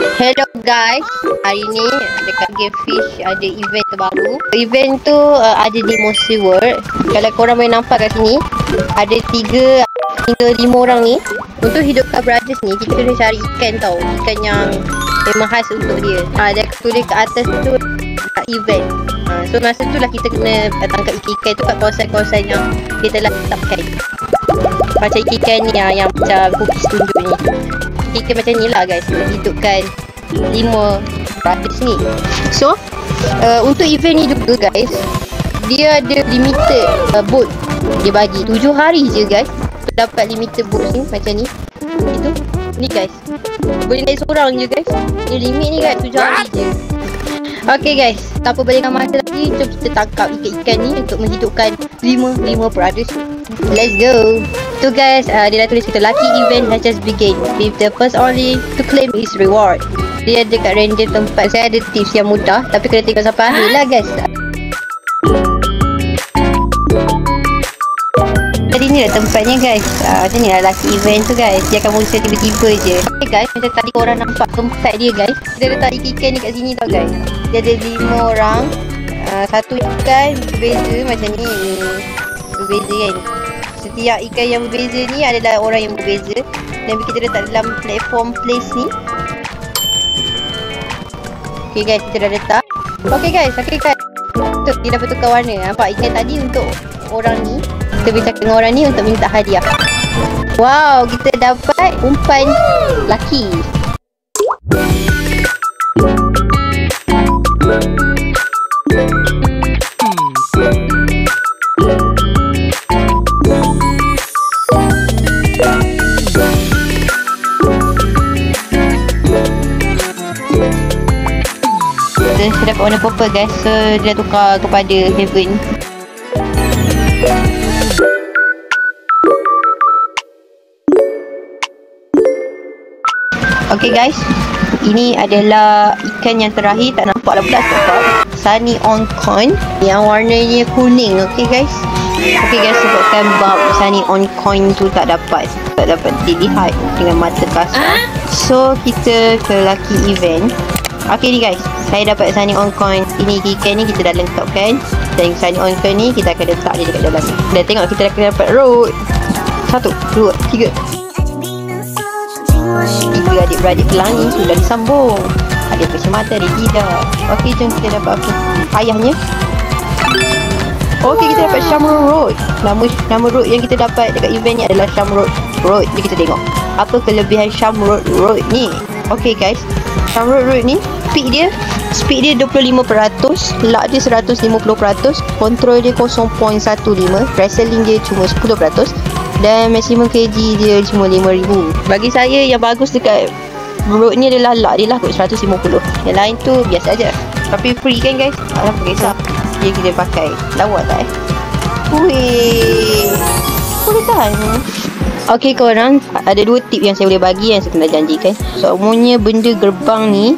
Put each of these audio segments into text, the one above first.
Hello guys, hari ni dekat Game Fish ada event terbaru. Event tu ada di Mossy World. Kalau korang boleh nampak kat sini, ada 3 hingga 5 orang ni. Untuk hidupkan brothers ni, kita kena cari ikan tau. Ikan yang memang khas untuk dia. Dia tulis kat atas tu event. So masa tu lah kita kena tangkap ikan tu kat kawasan-kawasan yang kita lah tetapkan. Macam ikan ni yang macam cookies tunjuk ni. Ikan macam ni lah guys, kita hidupkan 5 brothers ni. So untuk event ni juga guys, dia ada limited boat. Dia bagi 7 hari je guys untuk dapat limited boat ni macam ni. Itu ni guys, boleh naik seorang je guys. Ni limit ni guys 7 hari je. Okay guys, tanpa balikan masa lagi, jom kita tangkap ikan-ikan ni untuk menghidupkan 5 brothers. Let's go. So guys, dia dah tulis kita lucky event has just begin with the first only to claim his reward. Dia ada kat random tempat. Saya ada tips yang mudah, tapi kena tengok sampai akhir lah guys. Jadi ni lah tempatnya guys. Macam ni lah lucky event tu guys. Dia akan muncul tiba-tiba je. Okay guys, macam tadi korang nampak tempat dia guys. Kita letak ikan ni kat sini tau guys. Dia ada 5 orang. Satu ikan berbeza macam ni. Berbeza kan. Setiap ikan yang berbeza ni adalah orang yang berbeza. Dan kita letak dalam platform place ni. Okay guys, kita dah letak. Okay guys. Dia dapat tukar warna. Nampak ikan tadi untuk orang ni. Kita bercakap dengan orang ni untuk minta hadiah. Wow, kita dapat umpan laki. Saya dapat warna purple guys. So dia tukar kepada Heaven. Okay guys, ini adalah ikan yang terakhir. Tak nampak lah pula sebab Sunny on Coin yang warnanya kuning. Okay guys, sebabkan bab Sunny on Coin tu tak dapat dilihat dengan mata kasar. So kita ke lucky event. Okay ni guys, saya dapat Sunny on Coin. Ini ikan ni kita dah lengkapkan. Dan Sunny on Coin ni kita akan letak dia dekat dalam ni. Dan tengok kita akan dapat road. 1, 2, 3. 3 adik-beradik pelangi sudah disambung. Ada kacamata, ada tidak. Okey, jom kita dapat apa? Ayahnya. Okey, kita dapat Shamrock Road. Nama road yang kita dapat dekat event ni adalah Shamrock Road. Jadi kita tengok apa kelebihan Shamrock Road ni. Okey guys, Shamrock Road ni speed dia 25%, luck dia 150%, control dia 0.15, wrestling dia cuma 10%. Dan maksimum kg dia cuma 5,000. Bagi saya yang bagus dekat road ni adalah luck dia lah kot 150. Yang lain tu biasa aja. Tapi free kan guys. Tak kisah. Dia kita pakai. Lawa tak Wih. Boleh tahan. Okay korang, ada 2 tip yang saya boleh bagi yang saya kena janjikan. So umumnya benda gerbang ni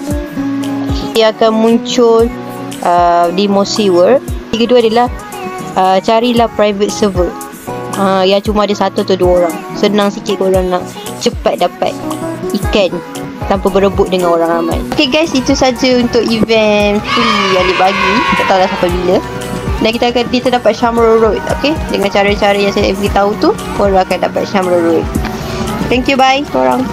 dia akan muncul di Mossy World. Yang kedua adalah carilah private server. Yang cuma ada 1 atau 2 orang. Senang sikit korang nak cepat dapat ikan tanpa berebut dengan orang ramai. Okay guys, itu saja untuk event free yang dibagi. Tak tahu dah sampai bila. Dan kita dapat Shamrock Road. Okay, dengan cara-cara yang saya beritahu tu, korang akan dapat Shamrock Road. Thank you, bye korang.